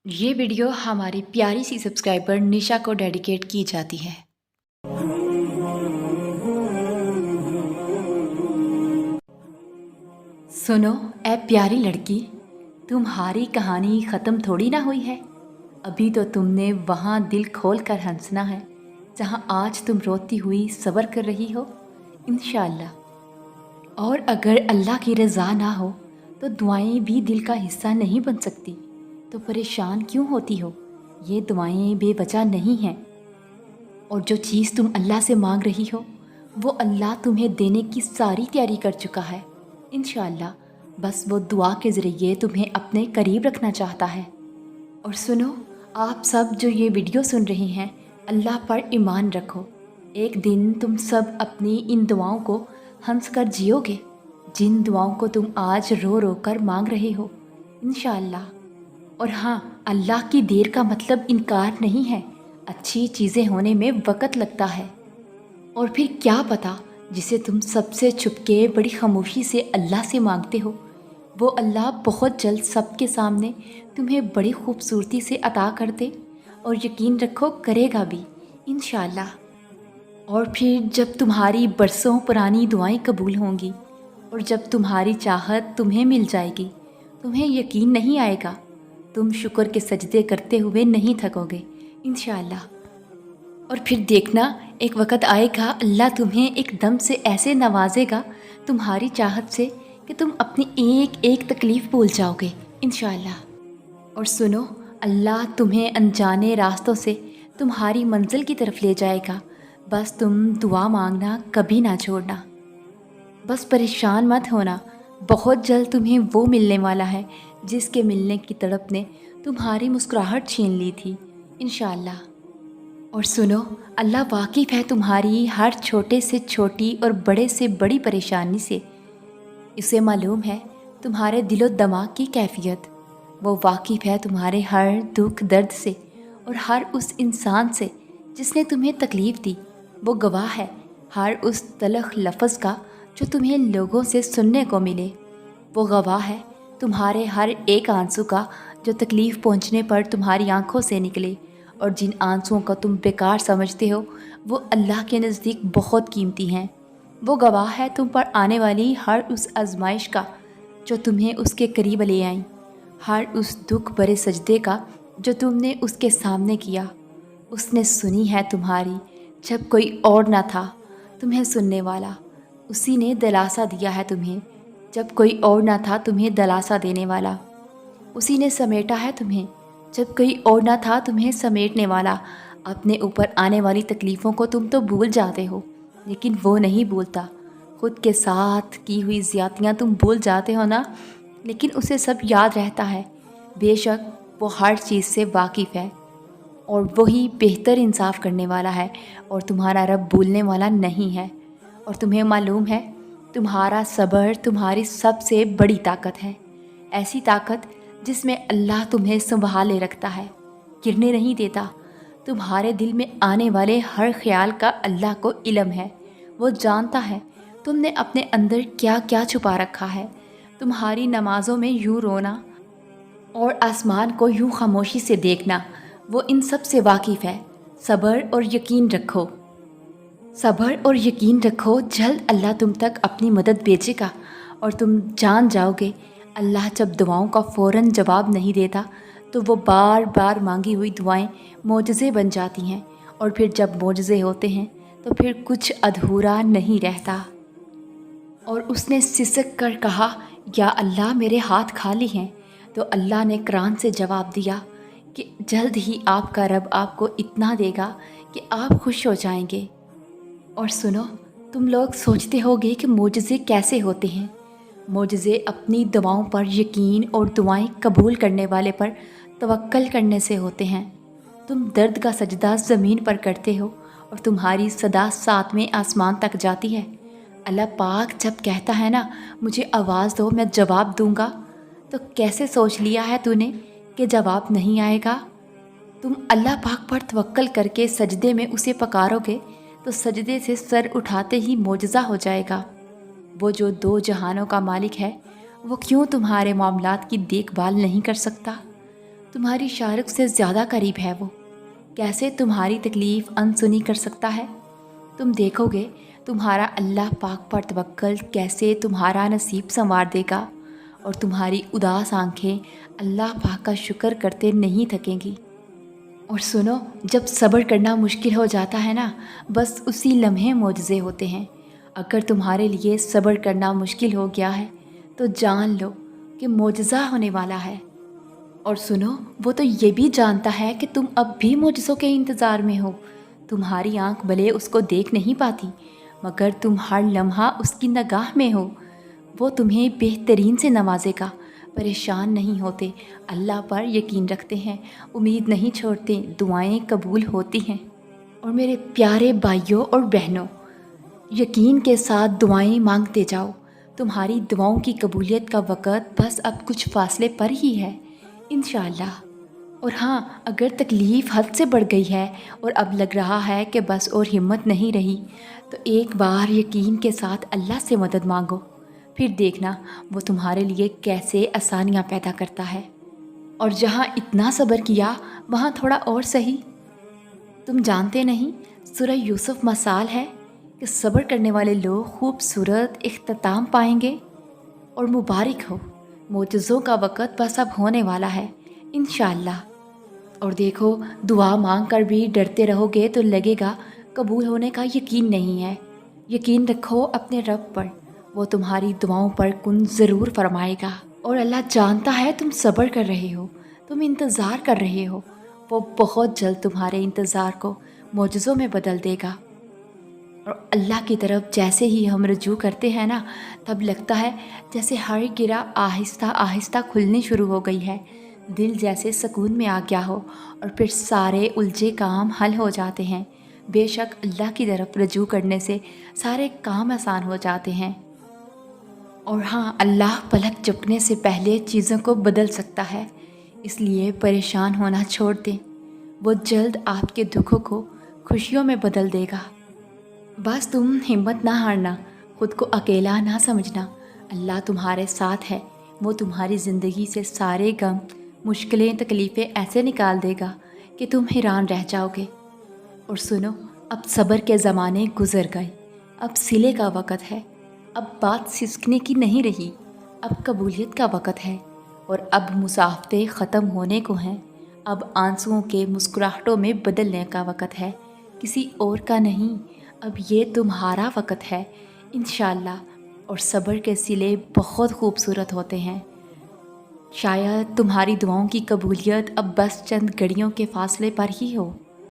ये वीडियो हमारी प्यारी सी सब्सक्राइबर निशा को डेडिकेट की जाती है। सुनो ए प्यारी लड़की, तुम्हारी कहानी ख़त्म थोड़ी ना हुई है। अभी तो तुमने वहाँ दिल खोल कर हंसना है जहाँ आज तुम रोती हुई सब्र कर रही हो, इंशाअल्लाह। और अगर अल्लाह की रज़ा ना हो तो दुआएं भी दिल का हिस्सा नहीं बन सकती। तो परेशान क्यों होती हो? ये दुआएं बेवजह नहीं हैं। और जो चीज़ तुम अल्लाह से मांग रही हो वो अल्लाह तुम्हें देने की सारी तैयारी कर चुका है, इंशाअल्लाह। बस वो दुआ के ज़रिए तुम्हें अपने करीब रखना चाहता है। और सुनो, आप सब जो ये वीडियो सुन रहे हैं, अल्लाह पर ईमान रखो। एक दिन तुम सब अपनी इन दुआओं को हंस कर जियोगे, जिन दुआओं को तुम आज रो रो कर मांग रहे हो, इंशाअल्लाह। और हाँ, अल्लाह की देर का मतलब इनकार नहीं है। अच्छी चीज़ें होने में वक़्त लगता है। और फिर क्या पता, जिसे तुम सबसे छुपके बड़ी खामोशी से अल्लाह से मांगते हो, वो अल्लाह बहुत जल्द सबके सामने तुम्हें बड़ी खूबसूरती से अता कर दे। और यकीन रखो, करेगा भी, इंशाअल्लाह। और फिर जब तुम्हारी बरसों पुरानी दुआएं कबूल होंगी और जब तुम्हारी चाहत तुम्हें मिल जाएगी, तुम्हें यकीन नहीं आएगा। तुम शुक्र के सजदे करते हुए नहीं थकोगे, इंशाअल्लाह। और फिर देखना, एक वक़्त आएगा अल्लाह तुम्हें एकदम से ऐसे नवाजेगा तुम्हारी चाहत से कि तुम अपनी एक एक तकलीफ़ भूल जाओगे, इंशाअल्लाह। और सुनो, अल्लाह तुम्हें अनजाने रास्तों से तुम्हारी मंजिल की तरफ ले जाएगा। बस तुम दुआ मांगना कभी ना छोड़ना। बस परेशान मत होना, बहुत जल्द तुम्हें वो मिलने वाला है जिसके मिलने की तड़प ने तुम्हारी मुस्कुराहट छीन ली थी, इंशाअल्लाह। और सुनो, अल्लाह वाकिफ़ है तुम्हारी हर छोटे से छोटी और बड़े से बड़ी परेशानी से। इसे मालूम है तुम्हारे दिलो दिमाग की कैफियत। वो वाकिफ़ है तुम्हारे हर दुख दर्द से और हर उस इंसान से जिसने तुम्हें तकलीफ़ दी। वो गवाह है हर उस तलख़ लफ्ज़ का जो तुम्हें लोगों से सुनने को मिले। वो गवाह है तुम्हारे हर एक आंसू का जो तकलीफ़ पहुंचने पर तुम्हारी आंखों से निकले। और जिन आंसुओं को तुम बेकार समझते हो, वो अल्लाह के नज़दीक बहुत कीमती हैं। वो गवाह है तुम पर आने वाली हर उस आजमाइश का जो तुम्हें उसके करीब ले आई, हर उस दुख भरे सजदे का जो तुमने उसके सामने किया। उसने सुनी है तुम्हारी जब कोई और ना था तुम्हें सुनने वाला। उसी ने दिलासा दिया है तुम्हें जब कोई और ना था तुम्हें दिलासा देने वाला। उसी ने समेटा है तुम्हें जब कोई और ना था तुम्हें समेटने वाला। अपने ऊपर आने वाली तकलीफ़ों को तुम तो भूल जाते हो, लेकिन वो नहीं भूलता। खुद के साथ की हुई ज़्यादतियाँ तुम भूल जाते हो ना, लेकिन उसे सब याद रहता है। बेशक वो हर चीज़ से वाकिफ़ है और वही बेहतर इंसाफ करने वाला है। और तुम्हारा रब भूलने वाला नहीं है। और तुम्हें मालूम है, तुम्हारा सब्र तुम्हारी सबसे बड़ी ताकत है। ऐसी ताकत जिसमें अल्लाह तुम्हें संभाले रखता है, गिरने नहीं देता। तुम्हारे दिल में आने वाले हर ख्याल का अल्लाह को इल्म है। वो जानता है तुमने अपने अंदर क्या क्या छुपा रखा है। तुम्हारी नमाज़ों में यूँ रोना और आसमान को यूँ खामोशी से देखना, वो इन सब से वाकिफ़ है। सब्र और यकीन रखो, सब्र और यकीन रखो, जल्द अल्लाह तुम तक अपनी मदद भेजेगा। और तुम जान जाओगे, अल्लाह जब दुआओं का फ़ौरन जवाब नहीं देता तो वो बार बार मांगी हुई दुआएं मोजज़े बन जाती हैं। और फिर जब मोजज़े होते हैं तो फिर कुछ अधूरा नहीं रहता। और उसने सिसक कर कहा, या अल्लाह मेरे हाथ खाली हैं। तो अल्लाह ने कुरान से जवाब दिया कि जल्द ही आपका रब आपको इतना देगा कि आप खुश हो जाएंगे। और सुनो, तुम लोग सोचते होगे कि मोजज़े कैसे होते हैं। मोजज़े अपनी दुआओं पर यकीन और दुआएं कबूल करने वाले पर तवक्कल करने से होते हैं। तुम दर्द का सजदा ज़मीन पर करते हो और तुम्हारी सदा सातवें आसमान तक जाती है। अल्लाह पाक जब कहता है ना, मुझे आवाज़ दो मैं जवाब दूंगा, तो कैसे सोच लिया है तूने कि जवाब नहीं आएगा? तुम अल्लाह पाक पर तवक्कल करके सजदे में उसे पकारोगे तो सजदे से सर उठाते ही मोजज़ा हो जाएगा। वो जो दो जहानों का मालिक है, वो क्यों तुम्हारे मामलात की देखभाल नहीं कर सकता? तुम्हारी शाहरुख से ज़्यादा करीब है वो। कैसे तुम्हारी तकलीफ़ अनसुनी कर सकता है? तुम देखोगे तुम्हारा अल्लाह पाक पर तवक्कल कैसे तुम्हारा नसीब संवार देगा, और तुम्हारी उदास आंखें अल्लाह पाक का शुक्र करते नहीं थकेंगी। और सुनो, जब सब्र करना मुश्किल हो जाता है ना, बस उसी लम्हे मोजज़े होते हैं। अगर तुम्हारे लिए सब्र करना मुश्किल हो गया है तो जान लो कि मोजज़ा होने वाला है। और सुनो, वो तो ये भी जानता है कि तुम अब भी मोजज़ों के इंतज़ार में हो। तुम्हारी आंख भले उसको देख नहीं पाती, मगर तुम हर लम्हा उसकी निगाह में हो। वो तुम्हें बेहतरीन से नवाजेगा। परेशान नहीं होते, अल्लाह पर यकीन रखते हैं, उम्मीद नहीं छोड़ते, दुआएं कबूल होती हैं। और मेरे प्यारे भाइयों और बहनों, यकीन के साथ दुआएं मांगते जाओ। तुम्हारी दुआओं की कबूलियत का वक़्त बस अब कुछ फासले पर ही है, इंशाअल्लाह। और हाँ, अगर तकलीफ़ हद से बढ़ गई है और अब लग रहा है कि बस और हिम्मत नहीं रही, तो एक बार यकीन के साथ अल्लाह से मदद मांगो। फिर देखना वो तुम्हारे लिए कैसे आसानियाँ पैदा करता है। और जहाँ इतना सब्र किया वहाँ थोड़ा और सही। तुम जानते नहीं, सूरह यूसुफ मसाल है कि सब्र करने वाले लोग खूबसूरत इख्तिताम पाएंगे। और मुबारक हो, मोजज़ों का वक़्त बस अब होने वाला है, इंशाअल्लाह। और देखो, दुआ मांग कर भी डरते रहोगे तो लगेगा कबूल होने का यकीन नहीं है। यकीन रखो अपने रब पर, वो तुम्हारी दुआओं पर कुन ज़रूर फरमाएगा। और अल्लाह जानता है तुम सब्र कर रहे हो, तुम इंतज़ार कर रहे हो। वो बहुत जल्द तुम्हारे इंतज़ार को मोजज़ों में बदल देगा। और अल्लाह की तरफ जैसे ही हम रुजू करते हैं ना, तब लगता है जैसे हर गिरा आहिस्ता आहिस्ता खुलनी शुरू हो गई है। दिल जैसे सुकून में आ गया हो और फिर सारे उलझे काम हल हो जाते हैं। बेशक अल्लाह की तरफ रुजू करने से सारे काम आसान हो जाते हैं। और हाँ, अल्लाह पलक झपकने से पहले चीज़ों को बदल सकता है, इसलिए परेशान होना छोड़ दें। वो जल्द आपके दुखों को खुशियों में बदल देगा। बस तुम हिम्मत ना हारना, खुद को अकेला ना समझना। अल्लाह तुम्हारे साथ है, वो तुम्हारी ज़िंदगी से सारे गम, मुश्किलें, तकलीफ़ें ऐसे निकाल देगा कि तुम हैरान रह जाओगे। और सुनो, अब सब्र के ज़माने गुज़र गए, अब सिले का वक़्त है। अब बात सिसकने की नहीं रही, अब कबूलियत का वक़्त है। और अब मुसाफ़तें ख़त्म होने को हैं, अब आंसुओं के मुस्कुराहटों में बदलने का वक़्त है, किसी और का नहीं। अब ये तुम्हारा वक़्त है, इंशाअल्लाह। और सब्र के सिले बहुत खूबसूरत होते हैं। शायद तुम्हारी दुआओं की कबूलियत अब बस चंद घड़ियों के फ़ासले पर ही हो।